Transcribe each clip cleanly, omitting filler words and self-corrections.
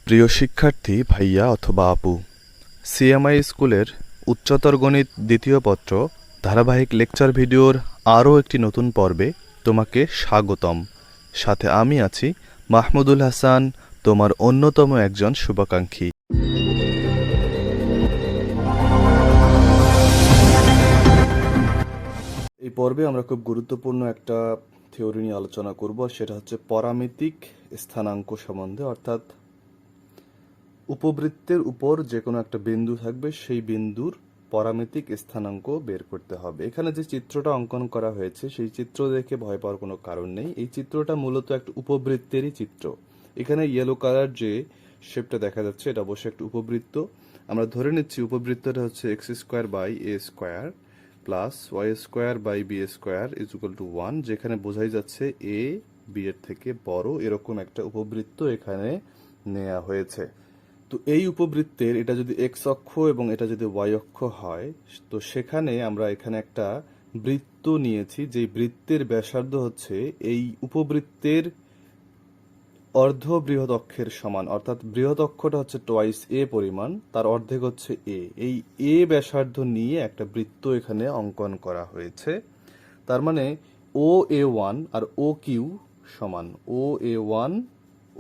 প্রিয় শিক্ষার্থী ভাইয়া অথবা আপু, সিএমআই স্কুলের উচ্চতর গণিত দ্বিতীয় পত্র ধারাবাহিক লেকচার ভিডিওর আরও একটি নতুন পর্বে তোমাকে স্বাগতম। সাথে আমি আছি মাহমুদুল হাসান, তোমার অন্যতম একজন শুভাকাঙ্ক্ষী। এই পর্বে আমরা খুব গুরুত্বপূর্ণ একটা থিওরি নিয়ে আলোচনা করব, সেটা হচ্ছে পরামিতিক স্থানাঙ্ক সম্বন্ধে। অর্থাৎ উপবৃত্তের উপর যে কোনো একটা বিন্দু থাকবে, সেই বিন্দুর পরামিতিক স্থানাঙ্ক বের করতে হবে। এখানে যে চিত্রটা অঙ্কন করা হয়েছে, সেই চিত্র দেখে ভয় পাওয়ার কোনো কারণ নেই। এই চিত্রটা মূলত একটা উপবৃত্তেরই চিত্র। এখানে ইয়েলো কালার যে শেপটা দেখা যাচ্ছে, এটা অবশ্যই একটা উপবৃত্ত। আমরা ধরে নিচ্ছি উপবৃত্তটা হচ্ছে x square by A square plus Y square by B square is equal to 1, যেখানে বোঝাই যাচ্ছে এ বি এর থেকে বড়, এরকম একটা উপবৃত্ত এখানে নেওয়া হয়েছে। তো এই উপবৃত্তের এটা যদি এক্স অক্ষ এবং এটা যদি ওয়াই অক্ষ হয়, তো সেখানে আমরা এখানে একটা বৃত্ত নিয়েছি, যে বৃত্তের ব্যাসার্ধ হচ্ছে এই উপবৃত্তের অর্ধ বৃহৎ অক্ষের সমান। অর্থাৎ বৃহৎ অক্ষটা হচ্ছে টোয়াইস এ পরিমাণ, তার অর্ধেক হচ্ছে এ। এই এ ব্যাসার্ধ নিয়ে একটা বৃত্ত এখানে অঙ্কন করা হয়েছে। তার মানে ও এ ওয়ান আর ও কিউ সমান। ও এ ওয়ান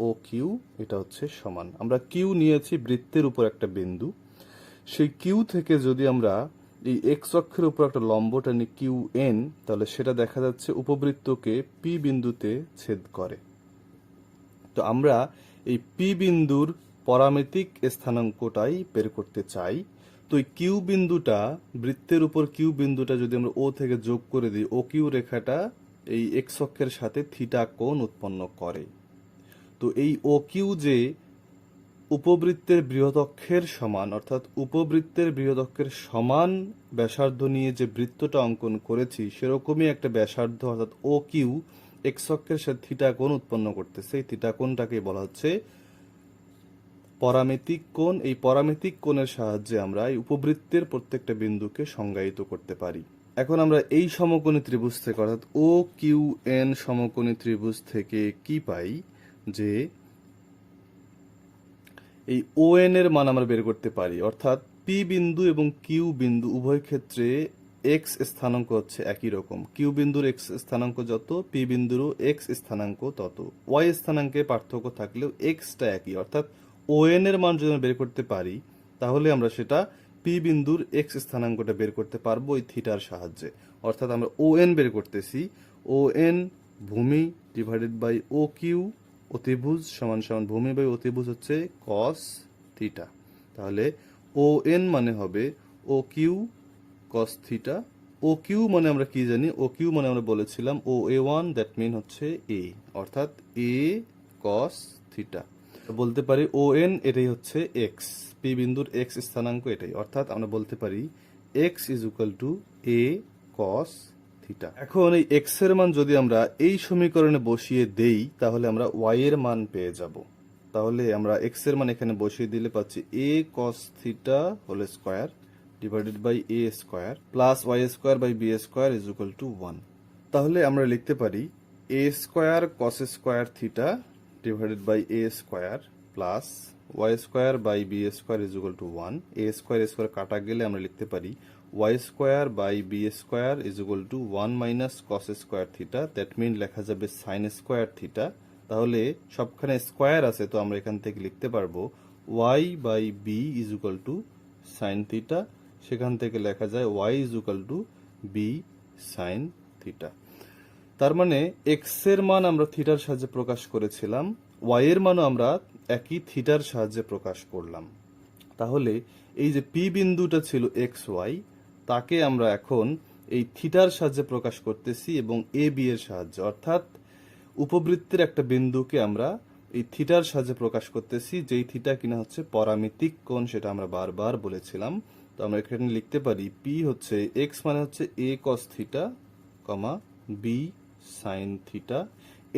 ও কিউ এটা হচ্ছে সমান। আমরা কিউ নিয়েছি বৃত্তের উপর একটা বিন্দু। সেই কিউ থেকে যদি আমরা এই এক্স অক্ষের উপর একটা লম্ব টানি কিউ এন, তাহলে সেটা দেখা যাচ্ছে উপবৃত্তকে পি বিন্দুতে ছেদ করে। তো আমরা এই পি বিন্দুর পরামিতিক স্থানাঙ্কটাই বের করতে চাই। তো এই কিউ বিন্দুটা, বৃত্তের উপর কিউ বিন্দুটা যদি আমরা ও থেকে যোগ করে দিই, ও কিউ রেখাটা এই এক্স অক্ষের সাথে থিটা কোণ উৎপন্ন করে। তো এই ও কিউ যে উপবৃত্তের বৃহদক্ষের সমান, অর্থাৎ উপবৃত্তের বৃহদক্ষের সমান ব্যাসার্ধ নিয়ে যে বৃত্তটা অঙ্কন করেছি, সেরকমই একটা ব্যাসার্ধ অর্থাৎ ও কিউ এক্স অক্ষের সাথে থিটা কোণ উৎপন্ন করতেছে। এই থিটা কোণটাকে বলা হচ্ছে পরামিতিক কোণ। এই পরামিতিক কোণের সাহায্যে আমরা এই উপবৃত্তের প্রত্যেকটা বিন্দুকে সংজ্ঞায়িত করতে পারি। এখন আমরা এই সমকোণী ত্রিভুজ থেকে, অর্থাৎ ও কিউ এন সমকোণী ত্রিভুজ থেকে কি পাই, যে এই ও এন এর মান আমরা বের করতে পারি। অর্থাৎ পি বিন্দু এবং কিউ বিন্দু উভয় ক্ষেত্রে এক্স স্থানাঙ্ক হচ্ছে একই রকম। কিউ বিন্দুর এক্স স্থানাঙ্ক যত, পি বিন্দুরও এক্স স্থানাঙ্ক তত। ওয়াই স্থানাঙ্কে পার্থক্য থাকলেও এক্সটা একই। অর্থাৎ ও এন এর মান যদি আমরা বের করতে পারি, তাহলে আমরা সেটা পি বিন্দুর এক্স স্থানাঙ্কটা বের করতে পারবো এই থিটার সাহায্যে। অর্থাৎ আমরা ও এন বের করতেছি, ও এন ভূমি ডিভাইডেড বাই ও কিউ অতিভুজ সমান সমান ভূমি বাই অতিভুজ হচ্ছে কস থিটা। তাহলে ও এন মানে হবে O Q cos theta. O Q মানে আমরা কি জানি? ও কিউ মানে আমরা বলেছিলাম ও এ ওয়ান, দ্যাট মিন হচ্ছে এ, অর্থাৎ এ কস থিটা। বলতে পারি ও এন এটাই হচ্ছে এক্স, পি বিন্দুর এক্স স্থানাঙ্ক এটাই। অর্থাৎ আমরা বলতে পারি x is equal to A cos theta. এখন এই এক্স এর মান যদি আমরা এই সমীকরণে বসিয়ে দেই, তাহলে আমরা ওয়াই এর মান পেয়ে যাব। তাহলে আমরা এক্স এর মান এখানে বসিয়ে দিলে পাচ্ছি A cos theta whole square divided by A square plus Y square by B square is equal to 1। তাহলে আমরা লিখতে পারি A square cos square theta divided by A square plus Y square by B square is equal to 1। A square কাটা গেলে আমরা লিখতে পারি Y square by B square is equal to 1 minus cos square theta, that mean লেখা যাবে sine square theta. তাহলে সবখানে square আছে, তো আমরা এখান থেকে লিখতে পারবো y by b is equal to sine theta. সেখান থেকে লেখা যায় y is equal to B sine theta. তার মানে এক্স এর মান আমরা থিটার সাহায্যে প্রকাশ করেছিলাম, ওয়াই এর মানও আমরা একই থিটার সাহায্যে প্রকাশ করলাম। তাহলে এই যে পি বিন্দুটা ছিল এক্স ওয়াই, তাকে আমরা এখন এই থিটার সাহায্যে প্রকাশ করতেছি এবং এ বি এর সাহায্যে। অর্থাৎ উপবৃত্তের একটা বিন্দুকে আমরা এই থিটার সাহায্যে প্রকাশ করতেছি, যেই থিটা কিনা হচ্ছে পরামিতিক কোণ, সেটা আমরা বারবার বলেছিলাম। তো আমরা এখানে লিখতে পারি পি হচ্ছে এক্স মানে হচ্ছে A cos theta comma B sine theta.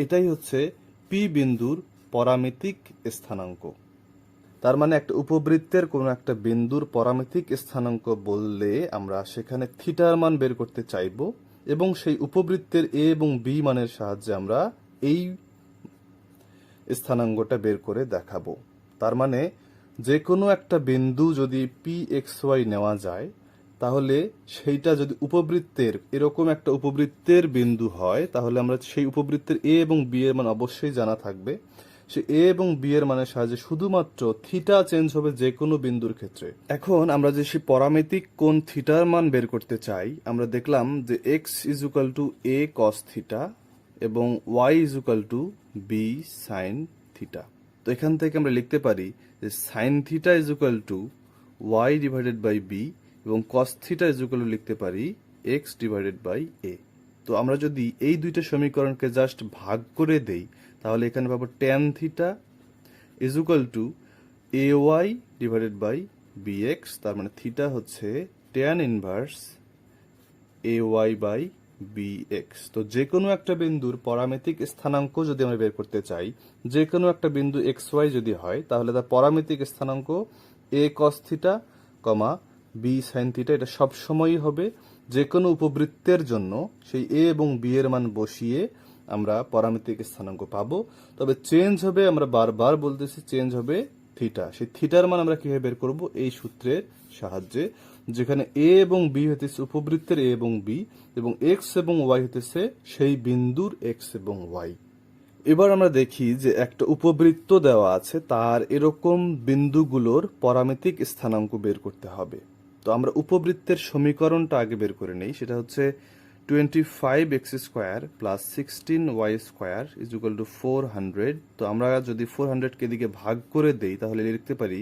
এটাই হচ্ছে পি বিন্দুর পরামিতিক স্থানাঙ্ক। তার মানে একটা উপবৃত্তের কোনো একটা বিন্দুর পরামিতিক স্থানাঙ্ক বললে আমরা সেখানে থিটার মান বের করতে চাইব এবং সেই উপবৃত্তের এ এবং বি মানের সাহায্যে আমরা এই স্থানাঙ্কটা বের করে দেখাবো। তার মানে যে কোনো একটা বিন্দু যদি পি এক্স ওয়াই নেওয়া যায়, তাহলে সেইটা যদি উপবৃত্তের এরকম একটা উপবৃত্তের বিন্দু হয়, তাহলে আমরা সেই উপবৃত্তের এ এবং বি এর মান অবশ্যই জানা থাকবে। সে এ এবং বি এর মানের সাহায্যে শুধুমাত্র থিটা চেঞ্জ হবে যে কোনো বিন্দুর ক্ষেত্রে। এখন আমরা যে সেই পরামিতিক কোণ থিটার মান বের করতে চাই, আমরা দেখলাম যে X is equal to A cos theta এবং Y is equal to B sine theta. তো এখান থেকে আমরা লিখতে পারি যে sine theta is equal to Y divided by B এবং cos theta is equal to লিখতে পারি এক্স ডিভাইডেড বাই এ। তো আমরা যদি এই দুইটা সমীকরণকে জাস্ট ভাগ করে দেই, তাহলে এখানে পাবো tan theta is equal to a y divided by b x. তার মানে থিটা হচ্ছে tan inverse a y by b x. তো যে কোনো একটা বিন্দুর পরামিতিক স্থানাঙ্ক যদি আমরা বের করতে চাই, যে কোনো একটা বিন্দু এক্স ওয়াই যদি হয়, তাহলে তার পরামিতিক স্থানাঙ্ক A cos theta comma B sine theta, এটা সবসময়ই হবে। যে কোনো উপবৃত্তের জন্য সেই এ এবং বি এর মান বসিয়ে আমরা পরামিতিক স্থানাঙ্ক পাবো। তবে চেঞ্জ হবে, আমরা বারবার বলতেছি চেঞ্জ হবে থিটা। সেই থিটার মান আমরা কিভাবে বের করব? এই সূত্রের সাহায্যে, যেখানে এ এবং বি হতেছে উপবৃত্তের এ এবং বি এবং এক্স এবং ওয়াই হতেছে সেই বিন্দুর এক্স এবং ওয়াই। এবার আমরা দেখি যে একটা উপবৃত্ত দেওয়া আছে, তার এরকম বিন্দুগুলোর পরামিতিক স্থানাঙ্ক বের করতে হবে। তো আমরা উপবৃত্তের সমীকরণটা আগে বের করে নেই, সেটা হচ্ছে 25x square plus 16y square is equal two 400। তো আমরা যদি 400 কে দিকে ভাগ করে দেই, তাহলে লিখতে পারি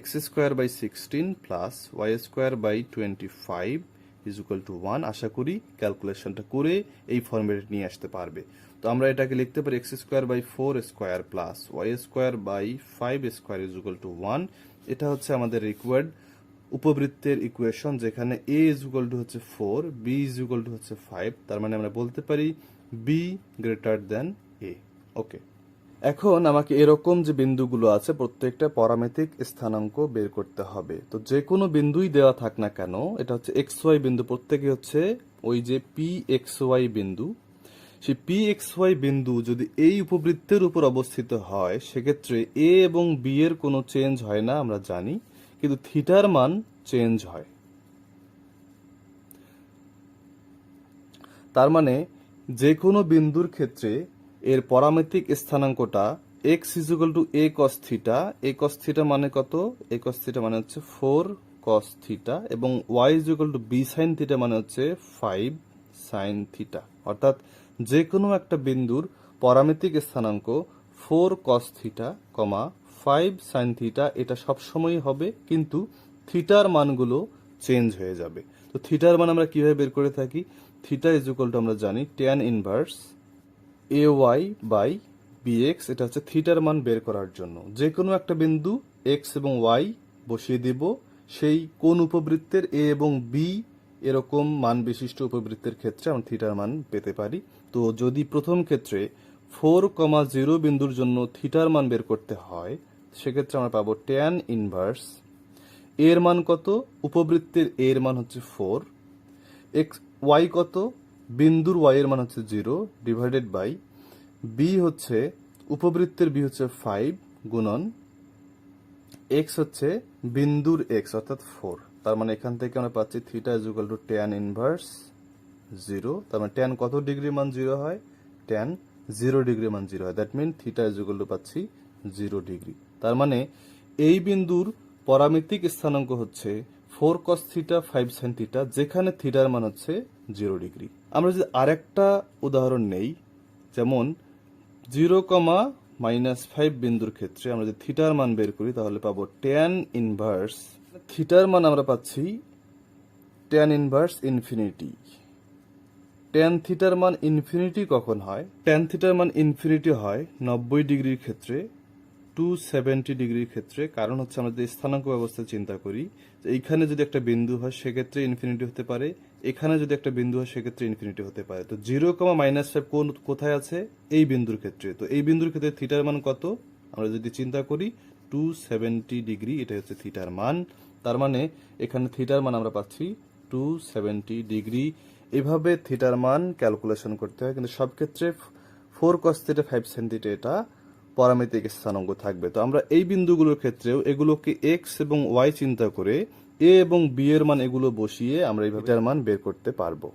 x square by 16 plus y square by 25 is equal to 1। আশা করি ক্যালকুলেশনটা করে এই ফর্মেটে নিয়ে আসতে পারবে। তো আমরা এটাকে লিখতে পারি x square by 4 square plus y square by 5 square is equal to 1। এটা হচ্ছে আমাদের রিকোয়ার্ড উপবৃত্তের ইকুয়েশন, যেখানে a ইজ ইকুয়াল টু হচ্ছে 4, b ইজ ইকুয়াল টু হচ্ছে 5। তার মানে আমরা বলতে পারি b গ্রেটার দেন a। ওকে, এখন আমাকে এরকম যে বিন্দুগুলো আছে প্রত্যেকটা পরামিতিক স্থানাঙ্ক বের করতে হবে। তো যে কোনো বিন্দুই দেওয়া থাক না কেন, এটা হচ্ছে এক্স ওয়াই বিন্দু, প্রত্যেকে হচ্ছে ওই যে পি এক্স ওয়াই বিন্দু। সেই পি এক্স ওয়াই বিন্দু যদি এই উপবৃত্তের উপর অবস্থিত হয়, সেক্ষেত্রে এ এবং বি এর কোনো চেঞ্জ হয় না আমরা জানি, কিন্তু থিটার মান চেঞ্জ হয়। তার মানে যে কোনো বিন্দুর ক্ষেত্রে এর পরামিতিক স্থানাঙ্কটা X is equal to A cos theta. A cos theta মানে কত? এ কস থিটা মানে হচ্ছে 4 কস থিটা এবং Y is equal to B sine theta মানে হচ্ছে 5 সাইন থিটা। অর্থাৎ যে কোনো একটা বিন্দুর পরামিতিক স্থানাঙ্ক 4 কস থিটা কমা 5 সাইন থিটা, এটা সবসময়ই হবে, কিন্তু থিটার মানগুলো চেঞ্জ হয়ে যাবে। তো থিটার মান আমরা কিভাবে বের করে থাকি? থিটা ইজ ইকুয়াল টু আমরা জানি tan inverse a y by b x. এটা হচ্ছে থিটার মান বের করার জন্য যে কোনো একটা বিন্দু এক্স এবং ওয়াই বসিয়ে দিব, সেই কোন উপবৃত্তের এ এবং বি এরকম মান বিশিষ্ট উপবৃত্তের ক্ষেত্রে আমরা থিটার মান পেতে পারি। তো যদি প্রথম ক্ষেত্রে 4,0 বিন্দুর জন্য থিটার মান বের করতে হয়, সেক্ষেত্রে আমরা পাবো ট্যান ইনভার্স এর মান কত? উপবৃত্তের এর মান হচ্ছে 4, এক্স ওয়াই কত? বিন্দুর ওয়াই এর মান হচ্ছে 0 ডিভাইডেড বাই বি হচ্ছে উপবৃত্তের বি হচ্ছে 5 গুণন এক্স হচ্ছে বিন্দুর এক্স অর্থাৎ 4। তার মানে এখান থেকে আমরা পাচ্ছি theta is equal two tan inverse 0। তার মানে ট্যান কত ডিগ্রি মান 0 হয়? ট্যান 0 ডিগ্রি মান 0 হয়। That mean theta is equal to পাচ্ছি 0 ডিগ্রি। তার মানে এই বিন্দুর পরামিতিক স্থানাঙ্ক হচ্ছে 4 cos থিটা 5 sin থিটা, যেখানে থিটার মান হচ্ছে 0 ডিগ্রি। আমরা যদি আরেকটা উদাহরণ নেই, যেমন 0,-5 বিন্দুর ক্ষেত্রে আমরা যদি থিটার মান বের করি, তাহলে পাবো ট্যান ইনভার্স থিটার মান আমরা পাচ্ছি ট্যান ইনভার্স ইনফিনিটি। ট্যান থিটার মান ইনফিনিটি কখন হয়? ট্যান থিটার মান ইনফিনিটি হয় 90 ডিগ্রির ক্ষেত্রে, 270 ডিগ্রির ক্ষেত্রে। কারণ হচ্ছে আমরা যদি স্থানাঙ্ক ব্যবস্থা চিন্তা করি, যে এইখানে যদি একটা বিন্দু হয় সেক্ষেত্রে ইনফিনিটি হতে পারে, এখানে যদি একটা বিন্দু হয় সেক্ষেত্রে ইনফিনিটি হতে পারে। তো 0,-5 কোথায় আছে? এই বিন্দুর ক্ষেত্রে। তো এই বিন্দুর ক্ষেত্রে থিটার মান কত? আমরা যদি চিন্তা করি 270 ডিগ্রি, এটা হচ্ছে থিটার মান। তার মানে এখানে থিটার মান আমরা পাচ্ছি 270 ডিগ্রি। এভাবে থিটার মান ক্যালকুলেশন করতে হয়, কিন্তু সব ক্ষেত্রে 4 cos থিটা 5 sin থিটা এটা পারমিতিক স্থানাঙ্ক থাকবে। তো আমরা এই বিন্দুগুলোর ক্ষেত্রেও এগুলোকে এক্স এবং ওয়াই চিন্তা করে এ এবং বি এর মান এগুলো বসিয়ে আমরা এই এটার মান বের করতে পারবো।